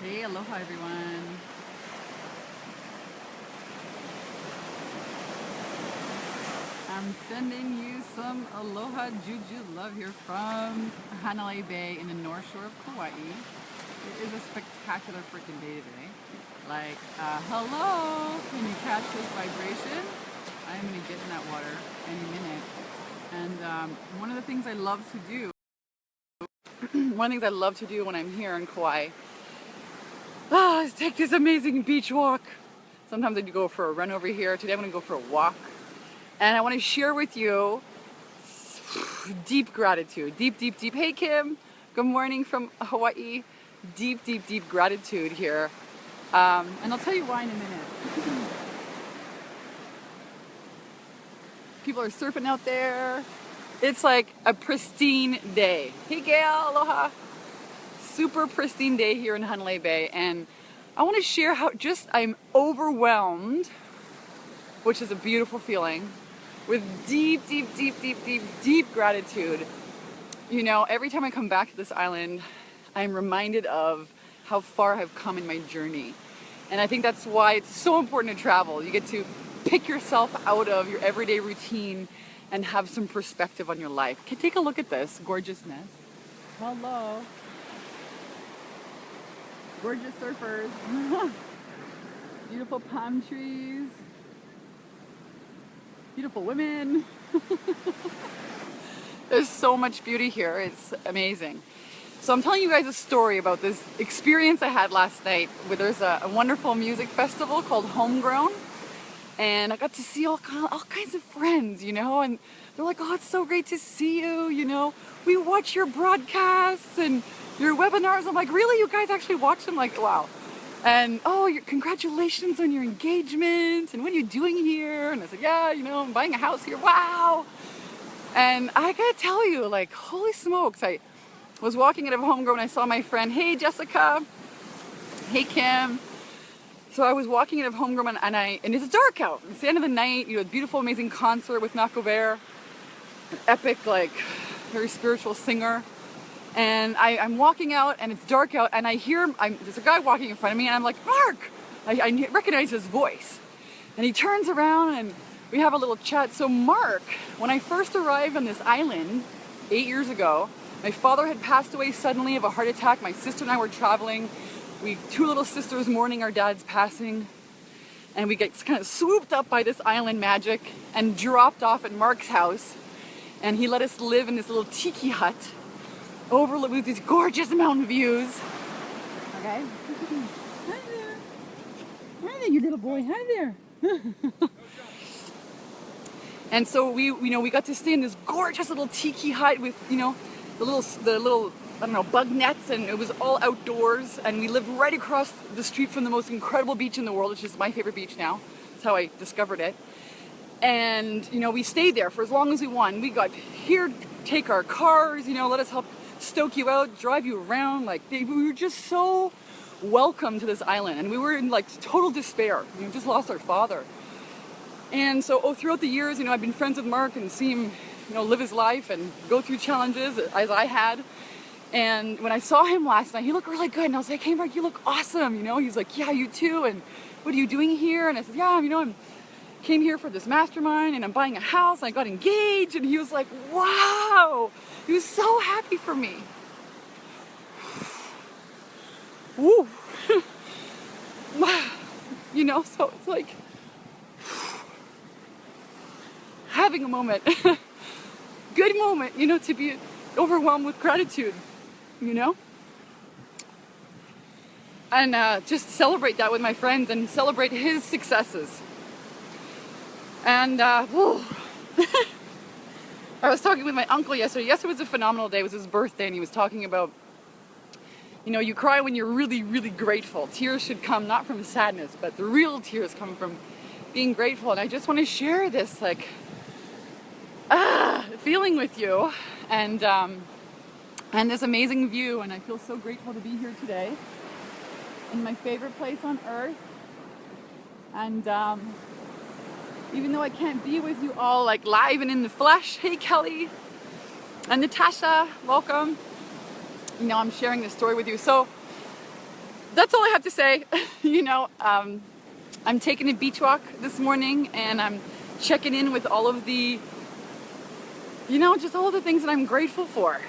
Hey, aloha everyone. I'm sending you some aloha juju love here from Hanalei Bay in the North Shore of Kauai. It is a spectacular freaking day today. Like, hello, can you catch this vibration? I'm gonna get in that water any minute. And one of the things I love to do, when I'm here in Kauai, is take this amazing beach walk. Sometimes I do go for a run over here. Today I'm gonna go for a walk. And I want to share with you deep gratitude, deep. Hey Kim, good morning from Hawaii. Deep gratitude here. And I'll tell you why in a minute. People are surfing out there. It's like a pristine day. Hey Gail, aloha. Super pristine day here in Hanalei Bay. And I want to share how I'm overwhelmed, which is a beautiful feeling, with deep gratitude. You know, every time I come back to this island, I'm reminded of how far I've come in my journey. And I think that's why it's so important to travel. You get to pick yourself out of your everyday routine and have some perspective on your life. Okay, take a look at this gorgeousness. Hello. Gorgeous surfers. Beautiful palm trees. Beautiful women. There's so much beauty here. It's amazing. So I'm telling you guys a story about this experience I had last night where there's a wonderful music festival called Homegrown. And I got to see all kinds of friends, you know, and they're like, oh, it's so great to see you, you know. We watch your broadcasts and your webinars. I'm like, really? You guys actually watch them? Like, wow. And, oh, congratulations on your engagement, and what are you doing here? And I said, yeah, you know, I'm buying a house here, wow. And I gotta tell you, like, holy smokes, I was walking out of Homegrown, I saw my friend, hey Jessica, hey Kim. So I was walking out of Homegrown, and it's dark out. It's the end of the night, you know, beautiful, amazing concert with Nako Bear, an epic, like, very spiritual singer. And I'm walking out, and it's dark out, and I hear, there's a guy walking in front of me, and I'm like, Mark! I recognize his voice. And he turns around, and we have a little chat. So Mark, when I first arrived on this island 8 years ago, my father had passed away suddenly of a heart attack. My sister and I were traveling. Two little sisters mourning our dad's passing. And we get kind of swooped up by this island magic and dropped off at Mark's house. And he let us live in this little tiki hut overlooked with these gorgeous mountain views. Okay. Hi there. Hi there, you little boy. Hi there. And so we got to stay in this gorgeous little tiki hut with, you know, the little I don't know, bug nets, and it was all outdoors. And we lived right across the street from the most incredible beach in the world, which is my favorite beach now. That's how I discovered it. And, you know, we stayed there for as long as we wanted. We got here, take our cars, you know, let us help stoke you out, drive you around. Like, we were just so welcome to this island, and we were in like total despair. We just lost our father. And so throughout the years, you know, I've been friends with Mark and see him, you know, live his life and go through challenges as I had. And when I saw him last night, he looked really good, and I was like, hey Mark, you look awesome, you know. He's like, yeah, you too. And what are you doing here? And I said, yeah, you know, I came here for this mastermind, and I'm buying a house, and I got engaged. And he was like, wow. He was so happy for me. Woo. You know, so it's like having a moment, good moment, you know, to be overwhelmed with gratitude, you know? And just celebrate that with my friends and celebrate his successes. And I was talking with my uncle yesterday. Yesterday was a phenomenal day. It was his birthday, and he was talking about, you know, you cry when you're really grateful. Tears should come not from sadness, but the real tears come from being grateful. And I just want to share this, like, feeling with you, and this amazing view. And I feel so grateful to be here today in my favorite place on earth. And even though I can't be with you all like live and in the flesh, hey Kelly and Natasha, welcome. You know, I'm sharing this story with you. So that's all I have to say. You know, I'm taking a beach walk this morning, and I'm checking in with all of the, you know, just all of the things that I'm grateful for,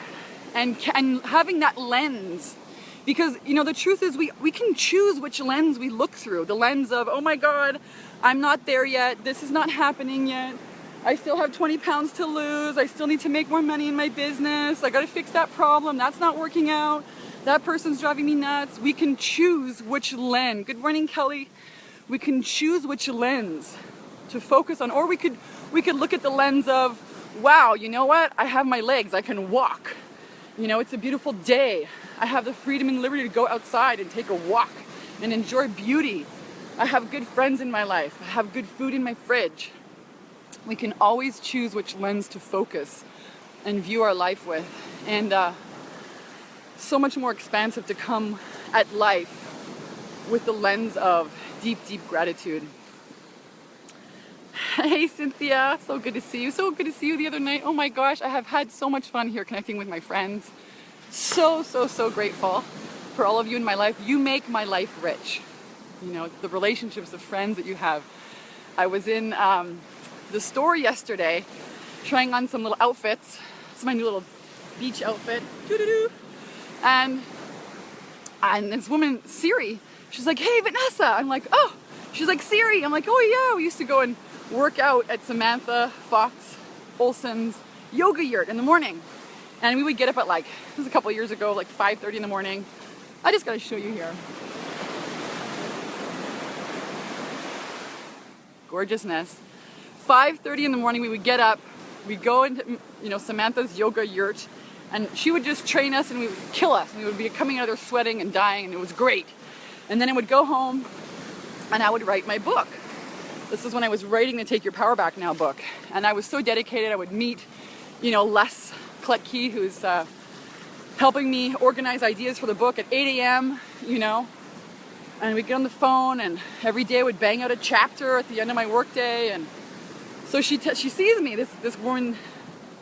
and having that lens. Because, you know, the truth is we can choose which lens we look through. The lens of, oh my God, I'm not there yet. This is not happening yet. I still have 20 pounds to lose. I still need to make more money in my business. I got to fix that problem. That's not working out. That person's driving me nuts. We can choose which lens. Good morning, Kelly. We can choose which lens to focus on. Or we could look at the lens of, wow, you know what? I have my legs. I can walk. You know, it's a beautiful day. I have the freedom and liberty to go outside and take a walk and enjoy beauty. I have good friends in my life. I have good food in my fridge. We can always choose which lens to focus and view our life with. And so much more expansive to come at life with the lens of deep, deep gratitude. Hey Cynthia, so good to see you. So good to see you the other night. Oh my gosh, I have had so much fun here connecting with my friends. So grateful for all of you in my life. You make my life rich. You know, the relationships, the friends that you have. I was in the store yesterday trying on some little outfits. It's my new little beach outfit. And this woman, Siri, she's like, hey Vanessa. I'm like, oh. She's like, Siri. I'm like, oh yeah, we used to go and work out at Samantha Fox Olson's yoga yurt in the morning. And we would get up at like, this was a couple of years ago, like 5:30 in the morning. I just gotta show you here. Gorgeousness. 5:30 in the morning, we would get up, we'd go into, you know, Samantha's yoga yurt, and she would just train us and we would kill us. And we would be coming out of there sweating and dying, and it was great. And then I would go home and I would write my book. This is when I was writing the Take Your Power Back Now book. And I was so dedicated. I would meet, you know, Les Kletke, who's helping me organize ideas for the book at 8 a.m., you know. And we'd get on the phone, and every day I would bang out a chapter at the end of my workday. And so she sees me, this woman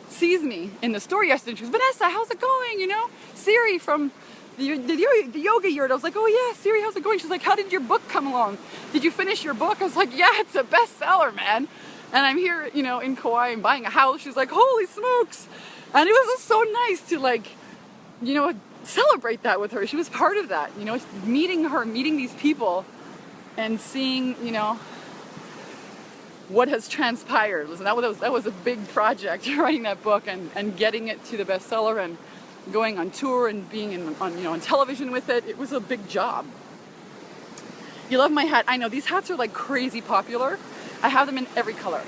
sees me in the store yesterday. She goes, Vanessa, how's it going? You know, Siri from the yoga yurt. I was like, oh yeah, Siri, how's it going? She's like, how did your book come along? Did you finish your book? I was like, yeah, it's a bestseller, man. And I'm here, you know, in Kauai and buying a house. She's like, holy smokes. And it was just so nice to, like, you know, celebrate that with her. She was part of that, you know, meeting her, meeting these people and seeing, you know, what has transpired. Listen, that was a big project, writing that book and getting it to the bestseller and going on tour and being on television with it. It was a big job. You love my hat. I know, these hats are like crazy popular. I have them in every color.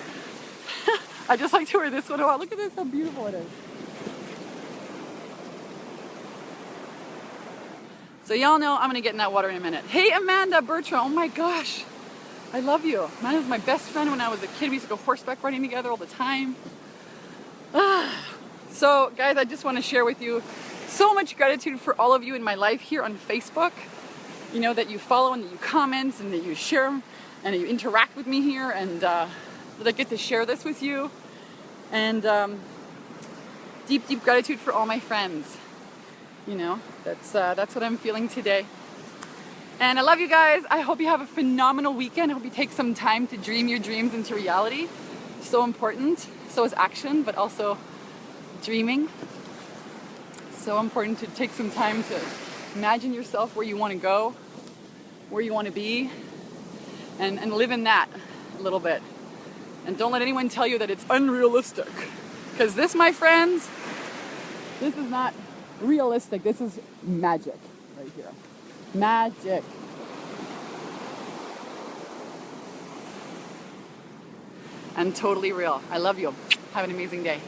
I just like to wear this one. Oh, look at this, how beautiful it is. So y'all know I'm gonna get in that water in a minute. Hey Amanda Bertram, oh my gosh. I love you. Amanda's my best friend when I was a kid. We used to go horseback riding together all the time. So guys, I just want to share with you so much gratitude for all of you in my life here on Facebook. You know, that you follow and that you comment and that you share and that you interact with me here, and that I get to share this with you. And deep, deep gratitude for all my friends. You know, that's what I'm feeling today. And I love you guys. I hope you have a phenomenal weekend. I hope you take some time to dream your dreams into reality. So important. So is action, but also dreaming. So important to take some time to imagine yourself where you want to go, where you want to be, and live in that a little bit. And don't let anyone tell you that it's unrealistic. Because this, my friends, this is not realistic. This is magic right here. Magic. And totally real. I love you. Have an amazing day.